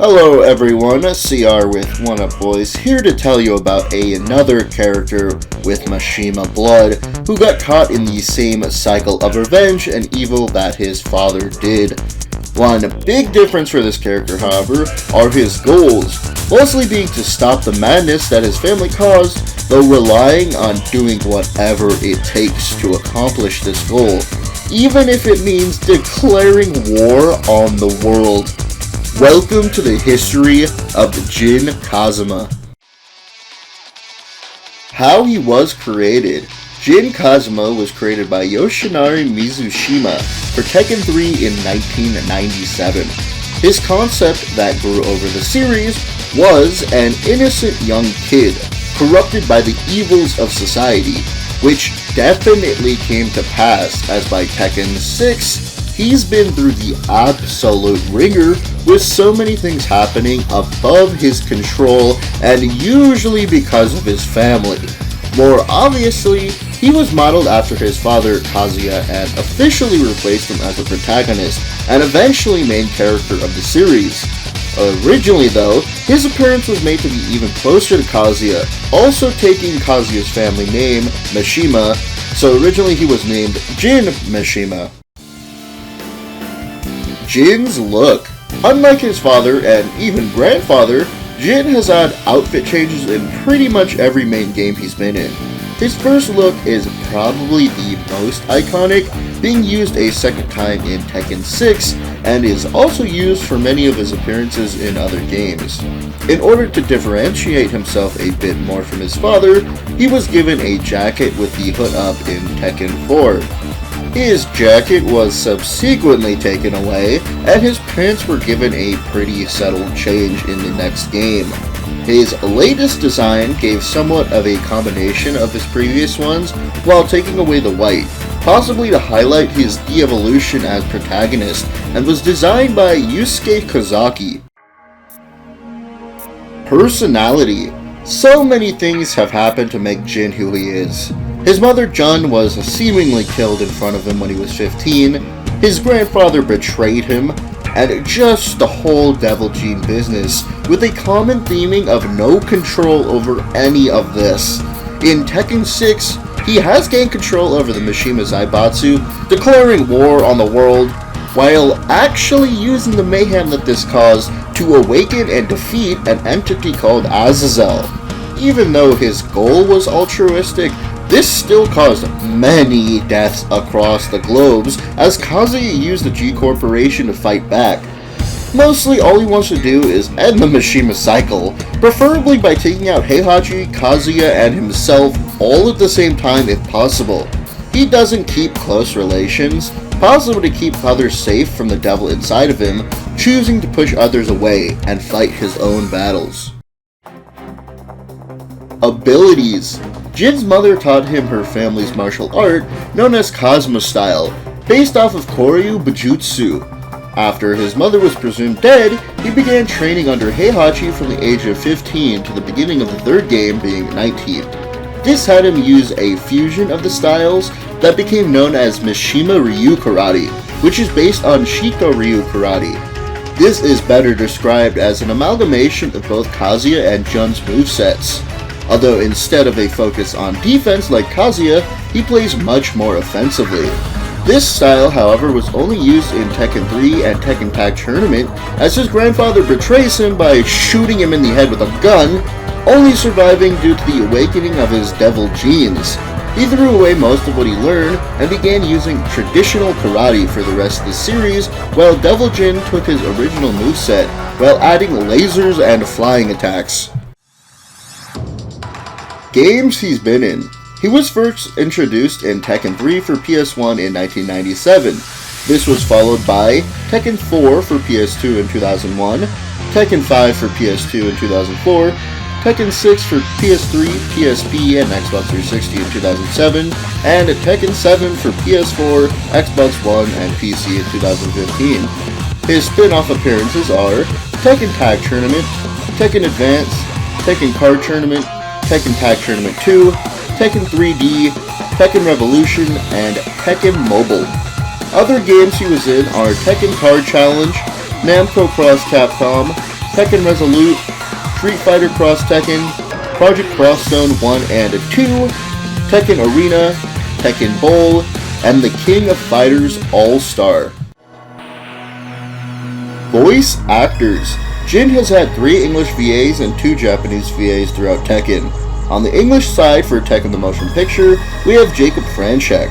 Hello everyone, CR with One Up Boys, here to tell you about another character with Mishima blood, who got caught in the same cycle of revenge and evil that his father did. One big difference for this character, however, are his goals, mostly being to stop the madness that his family caused, though relying on doing whatever it takes to accomplish this goal, even if it means declaring war on the world. Welcome to the history of Jin Kazama. How he was created. Jin Kazama was created by Yoshinari Mizushima for Tekken 3 in 1997. His concept that grew over the series was an innocent young kid, corrupted by the evils of society, which definitely came to pass, as by Tekken 6, he's been through the absolute ringer with so many things happening above his control and usually because of his family. More obviously, he was modeled after his father Kazuya and officially replaced him as a protagonist and eventually main character of the series. Originally though, his appearance was made to be even closer to Kazuya, also taking Kazuya's family name, Mishima, so originally he was named Jin Mishima. Jin's look. Unlike his father and even grandfather, Jin has had outfit changes in pretty much every main game he's been in. His first look is probably the most iconic, being used a second time in Tekken 6, and is also used for many of his appearances in other games. In order to differentiate himself a bit more from his father, he was given a jacket with the hood up in Tekken 4. His jacket was subsequently taken away, and his pants were given a pretty subtle change in the next game. His latest design gave somewhat of a combination of his previous ones, while taking away the white, possibly to highlight his de-evolution as protagonist, and was designed by Yusuke Kozaki. Personality. So many things have happened to make Jin who he is. His mother Jun was seemingly killed in front of him when he was 15, his grandfather betrayed him, and just the whole Devil Gene business, with a common theming of no control over any of this. In Tekken 6, he has gained control over the Mishima Zaibatsu, declaring war on the world, while actually using the mayhem that this caused to awaken and defeat an entity called Azazel. Even though his goal was altruistic, this still caused many deaths across the globes, as Kazuya used the G Corporation to fight back. Mostly all he wants to do is end the Mishima cycle, preferably by taking out Heihachi, Kazuya, and himself all at the same time if possible. He doesn't keep close relations, possibly to keep others safe from the devil inside of him, choosing to push others away and fight his own battles. Abilities. Jin's mother taught him her family's martial art, known as Kazama style, based off of Koryu Bujutsu. After his mother was presumed dead, he began training under Heihachi from the age of 15 to the beginning of the third game being 19. This had him use a fusion of the styles that became known as Mishima Ryu Karate, which is based on Shito Ryu Karate. This is better described as an amalgamation of both Kazuya and Jun's movesets. Although instead of a focus on defense like Kazuya, he plays much more offensively. This style, however, was only used in Tekken 3 and Tekken Tag Tournament, as his grandfather betrays him by shooting him in the head with a gun, only surviving due to the awakening of his devil genes. He threw away most of what he learned and began using traditional karate for the rest of the series, while Devil Jin took his original moveset, while adding lasers and flying attacks. Games he's been in. He was first introduced in Tekken 3 for PS1 in 1997. This was followed by Tekken 4 for PS2 in 2001, Tekken 5 for PS2 in 2004, Tekken 6 for PS3, PSP, and Xbox 360 in 2007, and Tekken 7 for PS4, Xbox One, and PC in 2015. His spin-off appearances are Tekken Tag Tournament, Tekken Advance, Tekken Card Tournament, Tekken Tag Tournament 2, Tekken 3D, Tekken Revolution, and Tekken Mobile. Other games he was in are Tekken Card Challenge, Namco Cross Capcom, Tekken Resolute, Street Fighter Cross Tekken, Project Cross Zone 1 and 2, Tekken Arena, Tekken Bowl, and the King of Fighters All-Star. Voice actors. Jin has had 3 English VAs and 2 Japanese VAs throughout Tekken. On the English side for Tekken the Motion Picture, we have Jacob Franchek.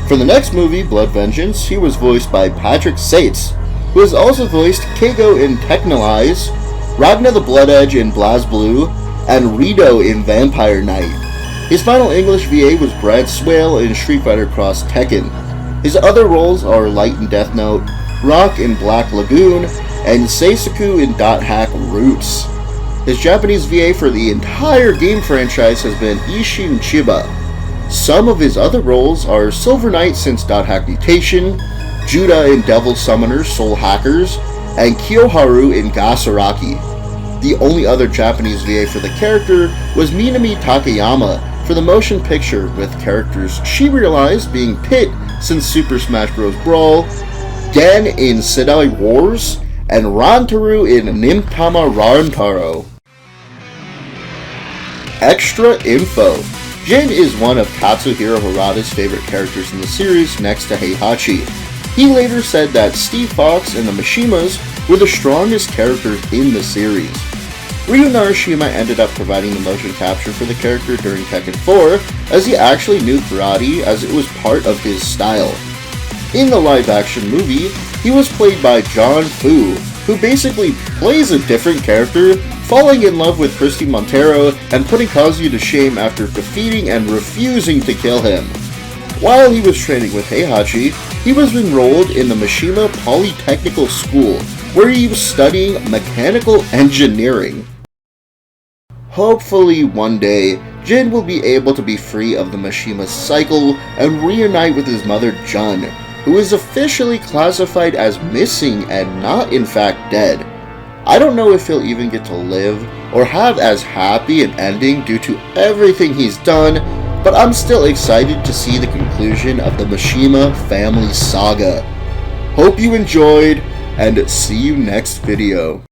For the next movie, Blood Vengeance, he was voiced by Patrick Sates, who has also voiced Keigo in Technolize, Ragna the Blood Edge in BlazBlue, and Rito in Vampire Knight. His final English VA was Brad Swale in Street Fighter Cross Tekken. His other roles are Light in Death Note, Rock in Black Lagoon, and Seisaku in Dot Hack Roots. His Japanese VA for the entire game franchise has been Ishin Chiba. Some of his other roles are Silver Knight since Dot Hack Mutation, Judah in Devil Summoners Soul Hackers, and Kiyoharu in Gasaraki. The only other Japanese VA for the character was Minami Takayama for the motion picture, with characters she realized being Pit since Super Smash Bros. Brawl, Den in Sedai Wars, and Rantaru in Nimtama Rantaro. Extra info. Jin is one of Katsuhiro Harada's favorite characters in the series next to Heihachi. He later said that Steve Fox and the Mishimas were the strongest characters in the series. Ryu Narashima ended up providing the motion capture for the character during Tekken 4, as he actually knew karate as it was part of his style. In the live-action movie, he was played by John Fu, who basically plays a different character, falling in love with Christy Montero and putting Kazuya to shame after defeating and refusing to kill him. While he was training with Heihachi, he was enrolled in the Mishima Polytechnical School, where he was studying mechanical engineering. Hopefully one day, Jin will be able to be free of the Mishima cycle and reunite with his mother Jun, who is officially classified as missing and not in fact dead. I don't know if he'll even get to live or have as happy an ending due to everything he's done, but I'm still excited to see the conclusion of the Mishima family saga. Hope you enjoyed, and see you next video.